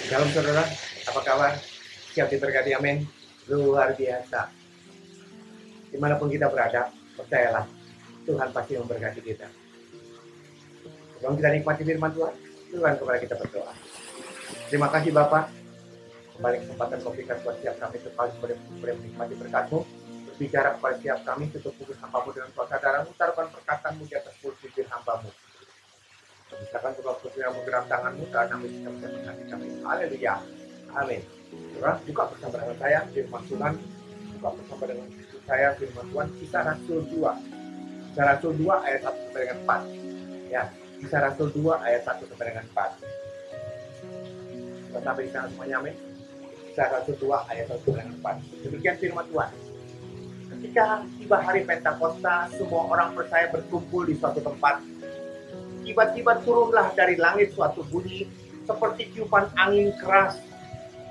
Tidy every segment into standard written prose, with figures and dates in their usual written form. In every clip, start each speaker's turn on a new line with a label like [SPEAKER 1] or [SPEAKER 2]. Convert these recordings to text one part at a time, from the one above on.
[SPEAKER 1] Shalom saudara, apa kabar? Siap diberkati, amin. Luar biasa. Dimanapun kita berada, percayalah, Tuhan pasti memberkati kita. Sebelum kita nikmati firman Tuhan, Tuhan kepada kita berdoa. Terima kasih Bapak, kembali kesempatan kau berikan buat setiap kami kembali menikmati berkat-Mu, berbicara kepada setiap kami, tutup mulut hamba-Mu dengan kuasa darah-Mu, taruhkan perkataan-Mu di atas mulut bibir hamba-Mu. Misalkan untuk waktu-Mu geram tangan-Mu, dan kami bisa menghati kami. Haleluya. Amin. Saudara, buka bersama dengan saya firman Tuhan. Buka bersama dengan saya firman Tuhan Kisah Rasul 2. Kisah Rasul 2 ayat 1 sampai dengan 4. Ya, Kisah Rasul 2 ayat 1 sampai dengan 4. Kita sampai di sana semuanya, amin. Kisah Rasul 2 ayat 1 sampai dengan 4. Demikian firman Tuhan. Ketika tiba hari Pentakosta, semua orang percaya berkumpul di suatu tempat. Tiba-tiba turunlah dari langit suatu bunyi seperti tiupan angin keras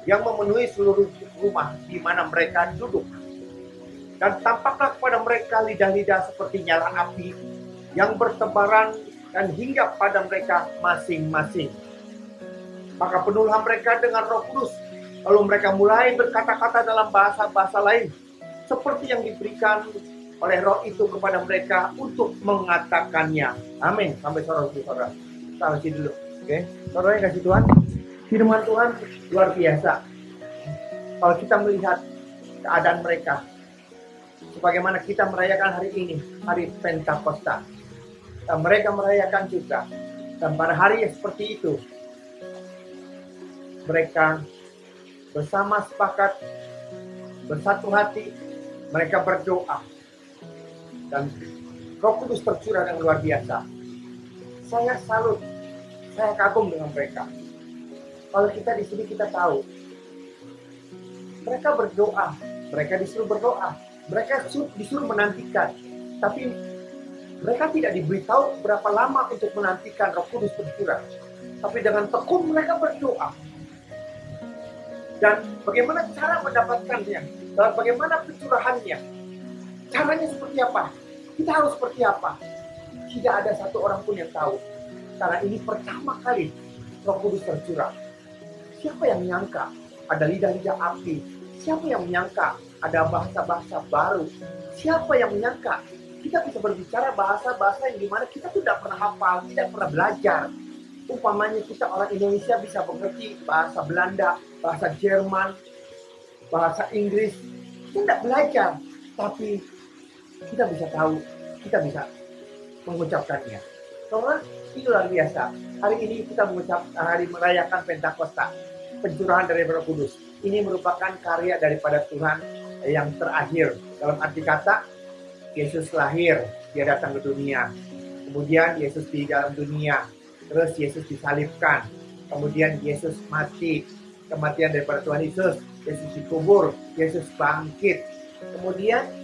[SPEAKER 1] yang memenuhi seluruh rumah di mana mereka duduk. Dan tampaklah kepada mereka lidah-lidah seperti nyala api yang bertebaran dan hinggap pada mereka masing-masing. Maka penuhlah mereka dengan Roh Kudus. Lalu mereka mulai berkata-kata dalam bahasa-bahasa lain seperti yang diberikan oleh Roh itu kepada mereka untuk mengatakannya. Amin. Sampai saudara-saudara. Sampai sini dulu. Oke, saudara yang kasih Tuhan. Firman Tuhan luar biasa. Kalau kita melihat keadaan mereka, sebagaimana kita merayakan hari ini, hari Pentakosta, dan mereka merayakan juga. Dan pada hari yang seperti itu, mereka bersama sepakat, bersatu hati, mereka berdoa. Dan Roh Kudus tercurah dengan luar biasa. Saya salut, saya kagum dengan mereka. Kalau kita di sini kita tahu, mereka berdoa, mereka disuruh berdoa, mereka disuruh menantikan. Tapi mereka tidak diberitahu berapa lama untuk menantikan Roh Kudus tercurah. Tapi dengan tekun mereka berdoa. Dan bagaimana cara mendapatkannya? Dan bagaimana pencurahannya? Caranya seperti apa? Kita harus seperti apa? Tidak ada satu orang pun yang tahu. Karena ini pertama kali Roh Kudus tercurah. Siapa yang menyangka ada lidah-lidah api? Siapa yang menyangka ada bahasa-bahasa baru? Siapa yang menyangka kita bisa berbicara bahasa-bahasa yang dimana kita tidak pernah hafal, tidak pernah belajar. Umpamanya kita orang Indonesia bisa mengerti bahasa Belanda, bahasa Jerman, bahasa Inggris. Kita tidak belajar, tapi kita bisa tahu, kita bisa mengucapkannya. Saudara, ini luar biasa. Hari ini kita hari merayakan Pentakosta, pencurahan dari Roh Kudus. Ini merupakan karya daripada Tuhan yang terakhir. Dalam arti kata, Yesus lahir, dia datang ke dunia. Kemudian Yesus di dalam dunia, terus Yesus disalibkan. Kemudian Yesus mati, kematian daripada Tuhan Yesus. Yesus dikubur, Yesus bangkit. Kemudian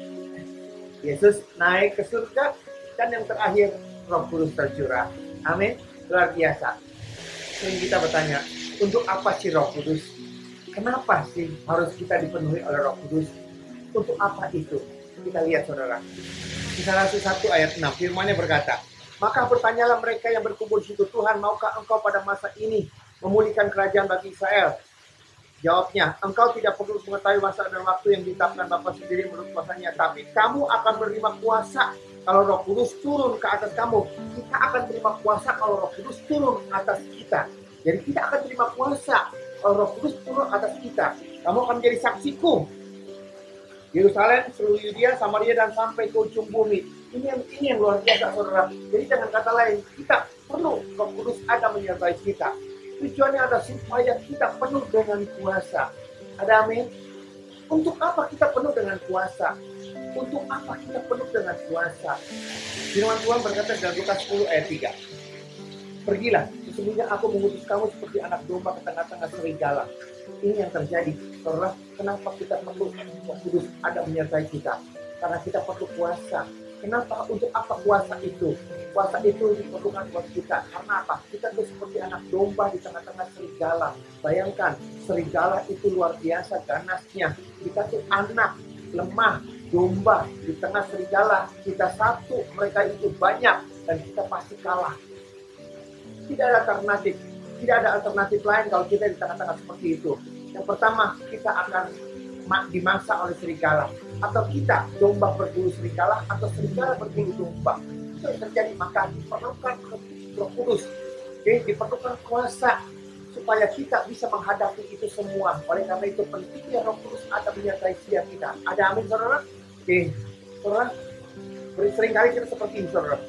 [SPEAKER 1] Yesus naik ke surga, dan yang terakhir Roh Kudus tercurah. Amin. Luar biasa. Sering kita bertanya, untuk apa sih Roh Kudus? Kenapa sih harus kita dipenuhi oleh Roh Kudus? Untuk apa itu? Kita lihat saudara. Kisah Rasul 1 ayat 6, firman-Nya berkata, maka bertanyalah mereka yang berkumpul di situ, Tuhan, maukah Engkau pada masa ini memulihkan kerajaan bagi Israel? Jawabnya, engkau tidak perlu mengetahui masa dan waktu yang ditetapkan Bapa sendiri menurut kuasanya, tapi kamu akan menerima kuasa kalau Roh Kudus turun ke atas kamu. Kita akan terima kuasa kalau Roh Kudus turun atas kita. Jadi kita akan terima kuasa kalau Roh Kudus turun atas kita. Kamu akan menjadi saksiku. Yerusalem, seluruh Yudea, Samaria, dan sampai ke ujung bumi. Ini yang luar biasa saudara. Jadi dengan kata lain, kita perlu Roh Kudus ada menyertai kita. Tujuannya adalah supaya kita penuh dengan kuasa. Ada amin? Untuk apa kita penuh dengan kuasa? Untuk apa kita penuh dengan kuasa? Firman Tuhan berkata dalam Lukas 10 ayat 3. Pergilah, sesungguhnya aku mengutus kamu seperti anak domba ke tengah-tengah serigala. Ini yang terjadi. Saudara, kenapa kita perlu Roh Kudus ada menyertai kita? Karena kita perlu kuasa. Kenapa? Untuk apa kuasa itu? Kuasa itu diperlukan buat kita. Karena apa? Kita tuh seperti anak domba di tengah-tengah serigala. Bayangkan, serigala itu luar biasa ganasnya. Kita tuh anak, lemah, domba di tengah serigala. Kita satu, mereka itu banyak. Dan kita pasti kalah. Tidak ada alternatif. Tidak ada alternatif lain kalau kita di tengah-tengah seperti itu. Yang pertama, kita akan dimangsa oleh serigala. Atau kita domba berbulu serigala, atau serigala berbulu domba. Itu yang terjadi, maka diperlukan Roh Kudus. Oke, diperlukan kuasa supaya kita bisa menghadapi itu semua. Oleh karena itu pentingnya Roh Kudus ada menyertai setiap kita. Ada amin, saudara? Oke, saudara, seringkali kita seperti ini, saudara.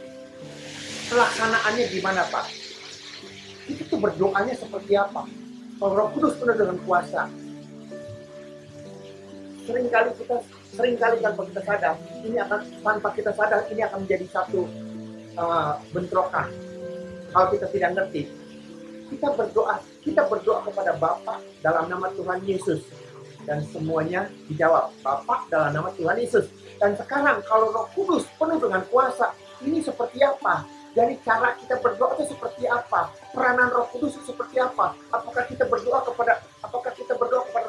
[SPEAKER 1] Pelaksanaannya gimana, Pak? Itu tuh berdoanya seperti apa? Kalau Roh Kudus penuh dengan kuasa. Seringkali tanpa kita sadar, ini akan menjadi satu bentrokan. Kalau kita tidak ngerti, kita berdoa kepada Bapa dalam nama Tuhan Yesus, dan semuanya dijawab Bapa dalam nama Tuhan Yesus. Dan sekarang kalau Roh Kudus penuh dengan kuasa, ini seperti apa? Dari cara kita berdoa itu seperti apa? Peranan Roh Kudus itu seperti apa? Apakah kita berdoa kepada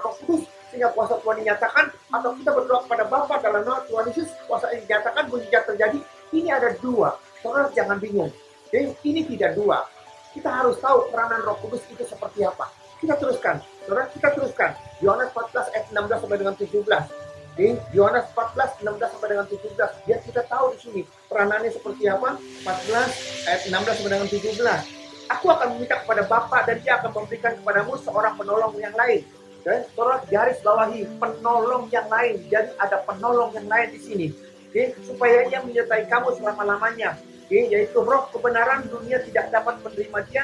[SPEAKER 1] Roh Kudus sehingga kuasa Tuhan dinyatakan, atau kita berdoa kepada Bapa dalam nama Tuhan Yesus, kuasa yang dinyatakan, mujizat terjadi? Ini ada dua. Saudara jangan bingung. Jadi ini tidak dua. Kita harus tahu peranan Roh Kudus itu seperti apa. Kita teruskan. Saudara, kita teruskan. Yohanes 14 ayat 16 sampai dengan 17. Yohanes 14, 16 sampai dengan 17. Biar kita tahu di sini peranannya seperti apa. 14 ayat 16 sampai dengan 17. Aku akan meminta kepada Bapa dan Dia akan memberikan kepadamu seorang penolong yang lain. Dan saudara garis bawahi penolong yang lain. Jadi ada penolong yang lain di sini. Supaya Ia menyertai kamu selama-lamanya. Yaitu Roh kebenaran. Dunia tidak dapat menerima Dia,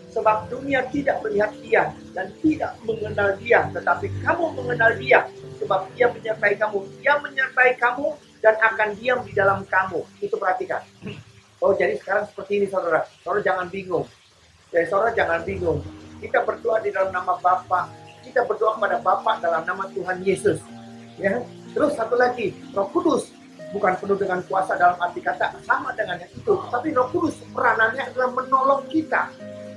[SPEAKER 1] sebab dunia tidak melihat Dia dan tidak mengenal Dia. Tetapi kamu mengenal Dia, sebab Dia menyertai kamu. Dia menyertai kamu dan akan diam di dalam kamu. Itu perhatikan. Oh, jadi sekarang seperti ini, saudara. Saudara jangan bingung. Jadi saudara jangan bingung. Kita berdoa di dalam nama Bapa. Kita berdoa kepada Bapa dalam nama Tuhan Yesus. Ya. Terus satu lagi, Roh Kudus bukan penuh dengan kuasa dalam arti kata sama dengan yang itu. Tapi Roh Kudus peranannya adalah menolong kita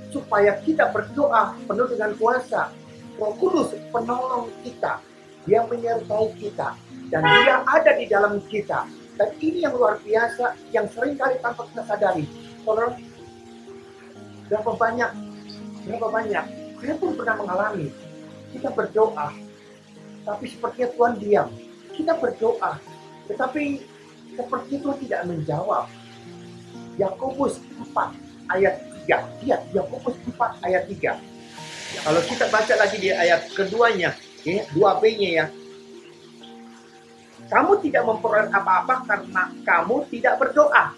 [SPEAKER 1] supaya kita berdoa penuh dengan kuasa. Roh Kudus penolong kita. Dia menyertai kita dan Dia ada di dalam kita. Dan ini yang luar biasa, yang seringkali tanpa kita sadari. Saudara, berapa banyak saya pun pernah mengalami. Kita berdoa, tapi sepertinya Tuhan diam. Kita berdoa, tetapi sepertinya Tuhan tidak menjawab. Yakobus 4 ayat 3. Lihat, Yakobus 4 ayat 3. Kalau kita baca lagi di ayat keduanya, 2b-nya ya. Kamu tidak memperoleh apa-apa karena kamu tidak berdoa.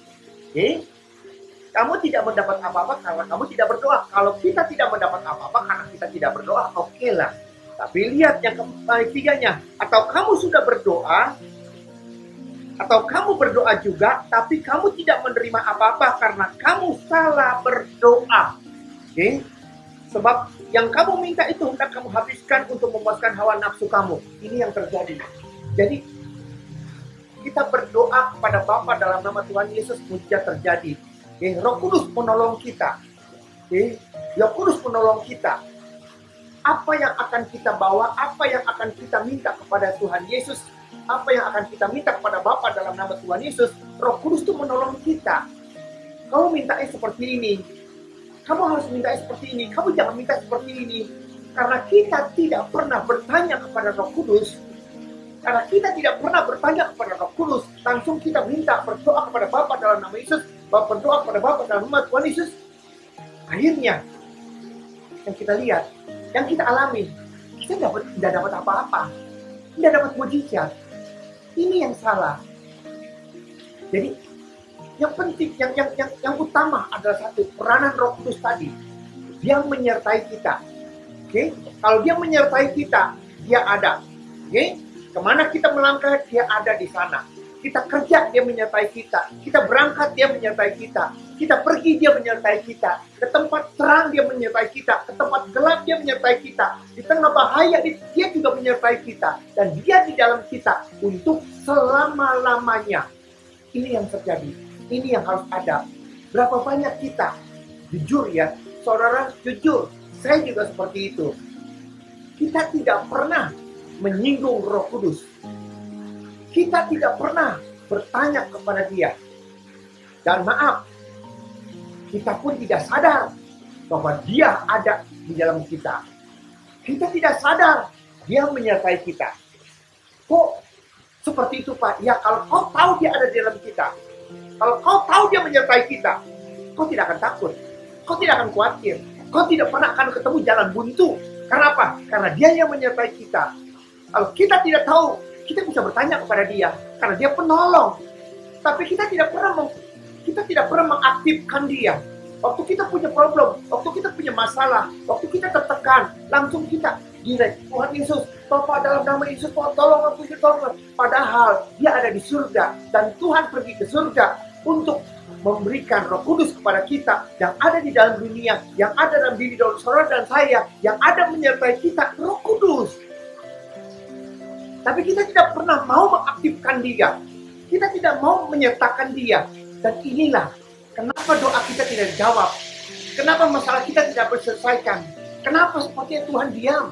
[SPEAKER 1] Kamu tidak mendapat apa-apa karena kamu tidak berdoa. Kalau kita tidak mendapat apa-apa karena kita tidak berdoa, oke lah. Tapi lihat yang ketiganya. Atau kamu sudah berdoa, atau kamu berdoa juga, tapi kamu tidak menerima apa-apa karena kamu salah berdoa. Sebab yang kamu minta itu hendak kamu habiskan untuk memuaskan hawa nafsu kamu. Ini yang terjadi. Jadi kita berdoa kepada Bapa dalam nama Tuhan Yesus, mujizat terjadi. Roh Kudus menolong kita. Roh Kudus menolong kita. Apa yang akan kita bawa, apa yang akan kita minta kepada Tuhan Yesus, apa yang akan kita minta kepada Bapa dalam nama Tuhan Yesus, Roh Kudus itu menolong kita. Kamu mintanya seperti ini. Kamu harus minta seperti ini. Kamu jangan minta seperti ini. Karena kita tidak pernah bertanya kepada Roh Kudus. Karena kita tidak pernah bertanya kepada Roh Kudus, langsung kita minta berdoa kepada Bapa dalam nama Yesus, berdoa kepada Bapa dalam nama Tuhan Yesus. Akhirnya, yang kita lihat, yang kita alami, kita tidak dapat apa-apa. Tidak dapat mujizat. Ini yang salah. Jadi, yang penting, yang utama adalah satu, peranan Roh Kudus tadi. Dia menyertai kita. Kalau Dia menyertai kita, Dia ada. Kemana kita melangkah, Dia ada di sana. Kita kerja, Dia menyertai kita. Kita berangkat, Dia menyertai kita. Kita pergi, Dia menyertai kita. Ke tempat terang, Dia menyertai kita. Ke tempat gelap, Dia menyertai kita. Di tengah bahaya, Dia juga menyertai kita. Dan Dia di dalam kita untuk selama-lamanya. Ini yang terjadi. Ini yang harus ada. Berapa banyak kita, jujur ya, saudara, jujur, saya juga seperti itu. Kita tidak pernah menyinggung Roh Kudus. Kita tidak pernah bertanya kepada Dia. Dan maaf, kita pun tidak sadar bahwa Dia ada di dalam kita. Kita tidak sadar Dia menyertai kita. Kok seperti itu, Pak? Ya, kalau kau tahu Dia ada di dalam kita, kalau kau tahu Dia menyertai kita, kau tidak akan takut, kau tidak akan khawatir, kau tidak pernah akan ketemu jalan buntu. Karena apa? Karena Dia yang menyertai kita. Kalau kita tidak tahu, kita bisa bertanya kepada Dia, karena Dia penolong. Tapi kita tidak pernah mengaktifkan Dia. Waktu kita punya problem, waktu kita punya masalah, waktu kita tertekan, langsung kita direct, Tuhan Yesus, Bapak dalam nama Yesus, tolong aku, tolong. Padahal Dia ada di surga, dan Tuhan pergi ke surga untuk memberikan Roh Kudus kepada kita yang ada di dalam dunia, yang ada dalam diri saudara dan saya, yang ada menyertai kita, Roh Kudus. Tapi kita tidak pernah mau mengaktifkan Dia. Kita tidak mau menyertakan Dia. Dan inilah kenapa doa kita tidak dijawab. Kenapa masalah kita tidak terselesaikan. Kenapa sepertinya Tuhan diam.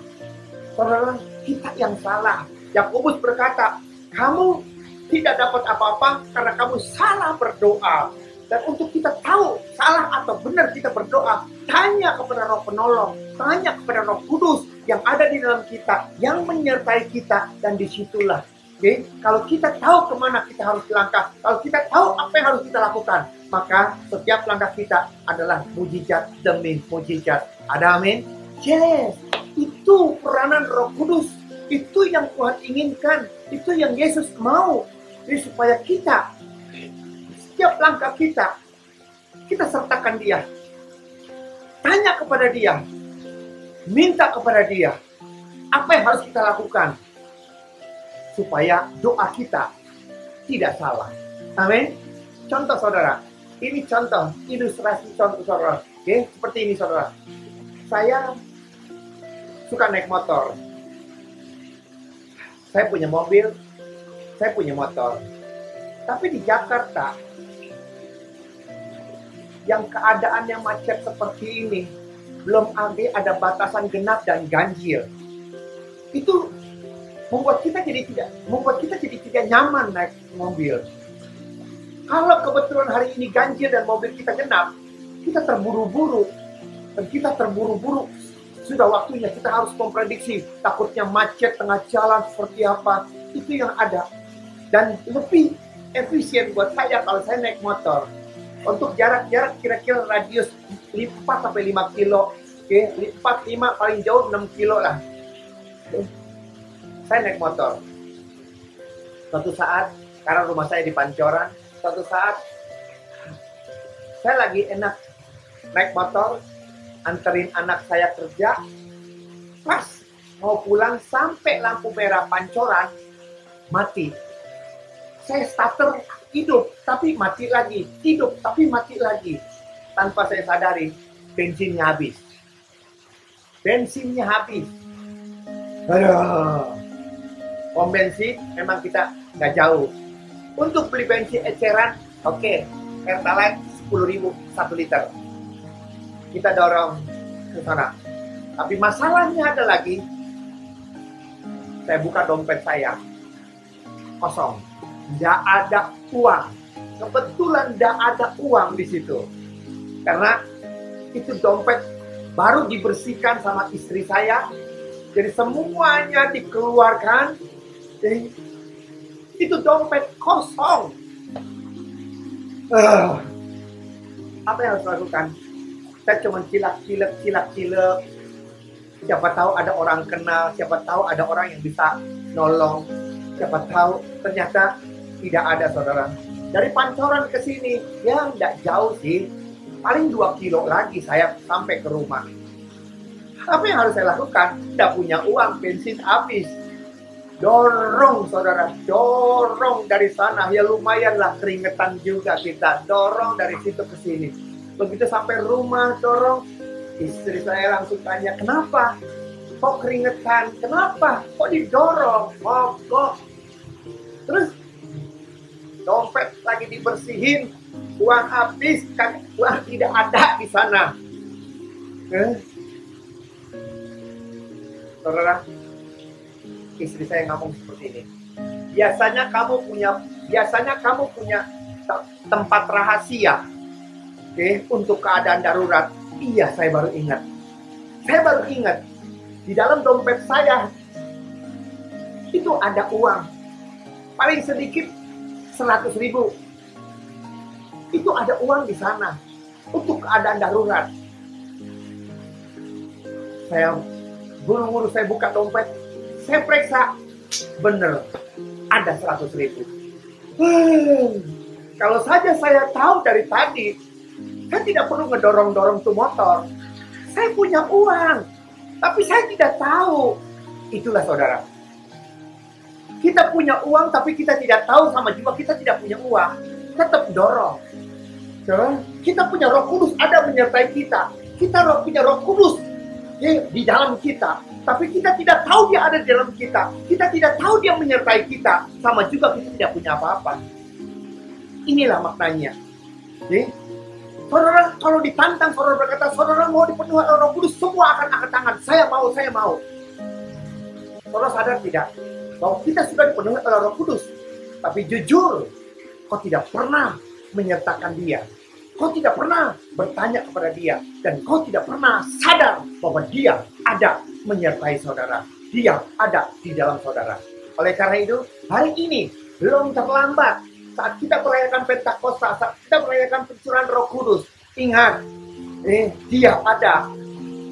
[SPEAKER 1] Saudara, kita yang salah. Yakobus berkata, kamu tidak dapat apa-apa karena kamu salah berdoa. Dan untuk kita tahu salah atau benar kita berdoa, tanya kepada Roh Penolong, tanya kepada Roh Kudus yang ada di dalam kita, yang menyertai kita, dan disitulah. Okay? Kalau kita tahu kemana kita harus langkah, kalau kita tahu apa yang harus kita lakukan, maka setiap langkah kita adalah mujizat demi mujizat. Ada amin? Yes, itu peranan Roh Kudus. Itu yang Tuhan inginkan. Itu yang Yesus mau. Jadi supaya kita, setiap langkah kita sertakan Dia. Tanya kepada Dia. Minta kepada Dia. Apa yang harus kita lakukan? Supaya doa kita tidak salah. Amin. Contoh saudara. Ini contoh, ilustrasi contoh saudara. Oke, seperti ini saudara. Saya suka naik motor. Saya punya mobil, saya punya motor. Tapi di Jakarta, yang keadaannya macet seperti ini, belum ada batasan genap dan ganjil. Itu membuat kita jadi tidak nyaman naik mobil. Kalau kebetulan hari ini ganjil dan mobil kita genap, kita terburu-buru. Dan kita terburu-buru, sudah waktunya kita harus memprediksi. Takutnya macet tengah jalan seperti apa. Itu yang ada. Dan lebih efisien buat saya kalau saya naik motor. Untuk jarak-jarak kira-kira radius 4-5 kilo. Oke, 4-5 paling jauh 6 kilo lah. Saya naik motor. Suatu saat, karena rumah saya di Pancoran, suatu saat saya lagi enak naik motor, anterin anak saya kerja. Pas mau pulang sampai lampu merah Pancoran, mati. Saya starter hidup, tapi mati lagi. Hidup, tapi mati lagi. Tanpa saya sadari, bensinnya habis. Bensinnya habis. Aduh. Pom bensin memang kita nggak jauh. Untuk beli bensin eceran, oke, Pertalite 10.000 1 liter. Kita dorong ke sana. Tapi masalahnya ada lagi. Saya buka dompet saya, kosong. Nggak ada uang. Kebetulan nggak ada uang di situ. Karena itu dompet baru dibersihkan sama istri saya. Jadi semuanya dikeluarkan. Jadi, itu dompet kosong. Apa yang harus dilakukan? Saya cuma cilak-cilak. Siapa tahu ada orang kenal, siapa tahu ada orang yang bisa nolong. Siapa tahu ternyata tidak ada saudara. Dari Pancoran ke sini, ya nggak jauh sih. Paling 2 kilo lagi saya sampai ke rumah. Apa yang harus saya lakukan? Tidak punya uang, bensin habis. Dorong saudara, dorong dari sana. Ya lumayan lah, keringetan juga kita. Dorong dari situ ke sini. Begitu sampai rumah, dorong. Istri saya langsung tanya, kenapa? Kok keringetan? Kenapa? Kok didorong? Kok? Terus dompet lagi dibersihin, uang habis, kan uang tidak ada di sana. Saudara, istri saya ngomong seperti ini. Biasanya kamu punya tempat rahasia, untuk keadaan darurat. Iya, saya baru ingat. Saya baru ingat. Di dalam dompet saya itu ada uang. Paling sedikit 100.000. Itu ada uang di sana untuk keadaan darurat. Saya buru-buru saya buka dompet, saya periksa, bener ada 100.000. Kalau saja saya tahu dari tadi, saya tidak perlu ngedorong-dorong tuh motor. Saya punya uang, tapi saya tidak tahu. Itulah saudara. Kita punya uang, tapi kita tidak tahu, sama juga kita tidak punya uang. Tetap dorong. Kita punya Roh Kudus ada menyertai kita. Kita punya Roh Kudus di dalam kita, tapi kita tidak tahu dia ada di dalam kita. Kita tidak tahu dia menyertai kita. Sama juga kita tidak punya apa-apa. Inilah maknanya. Saudara, kalau ditantang, saudara berkata, saudara mau dipenuhi oleh Roh Kudus, semua akan angkat tangan. Saya mau, saya mau. Saudara sadar tidak bahwa kita sudah dipenuhi oleh Roh Kudus, tapi jujur, kau tidak pernah menyertakan dia. Kau tidak pernah bertanya kepada dia, dan kau tidak pernah sadar bahwa dia ada menyertai saudara. Dia ada di dalam saudara. Oleh karena itu, hari ini belum terlambat. Saat kita merayakan Pentakosta, saat kita merayakan pencurahan Roh Kudus, ingat, dia ada.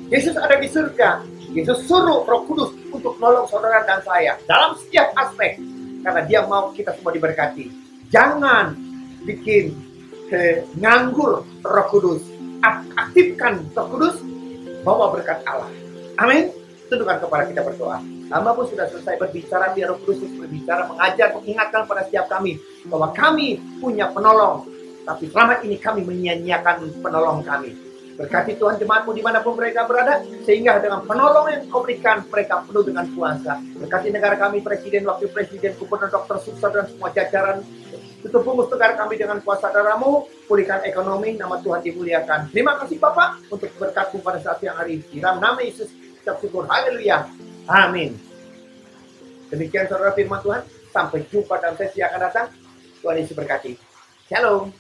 [SPEAKER 1] Yesus ada di surga. Yesus suruh Roh Kudus untuk nolong saudara dan saya dalam setiap aspek, karena dia mau kita semua diberkati. Jangan bikin nganggur Roh Kudus. Aktifkan Roh Kudus, bawa berkat Allah. Amin. Tundukkan kepala kita berdoa. Hamba pun sudah selesai berbicara, biar Roh Kudus berbicara, mengajar, mengingatkan pada setiap kami bahwa kami punya penolong, tapi selama ini kami menyia-nyiakan penolong kami. Berkati Tuhan jemaatmu dimanapun mereka berada, sehingga dengan penolong yang kau berikan, mereka penuh dengan kuasa. Berkati negara kami, presiden, wakil presiden, gubernur, dokter, susah, dan semua jajaran. Tutup bungkus negara kami dengan kuasa darah-Mu, pulihkan ekonomi, nama Tuhan dimuliakan. Terima kasih Bapa untuk berkat-Mu pada saat yang hari ini. Dalam nama Yesus, kita syukur. Haleluya. Amin. Demikian saudara firman Tuhan. Sampai jumpa dalam sesi yang akan datang. Tuhan Yesus berkati. Shalom.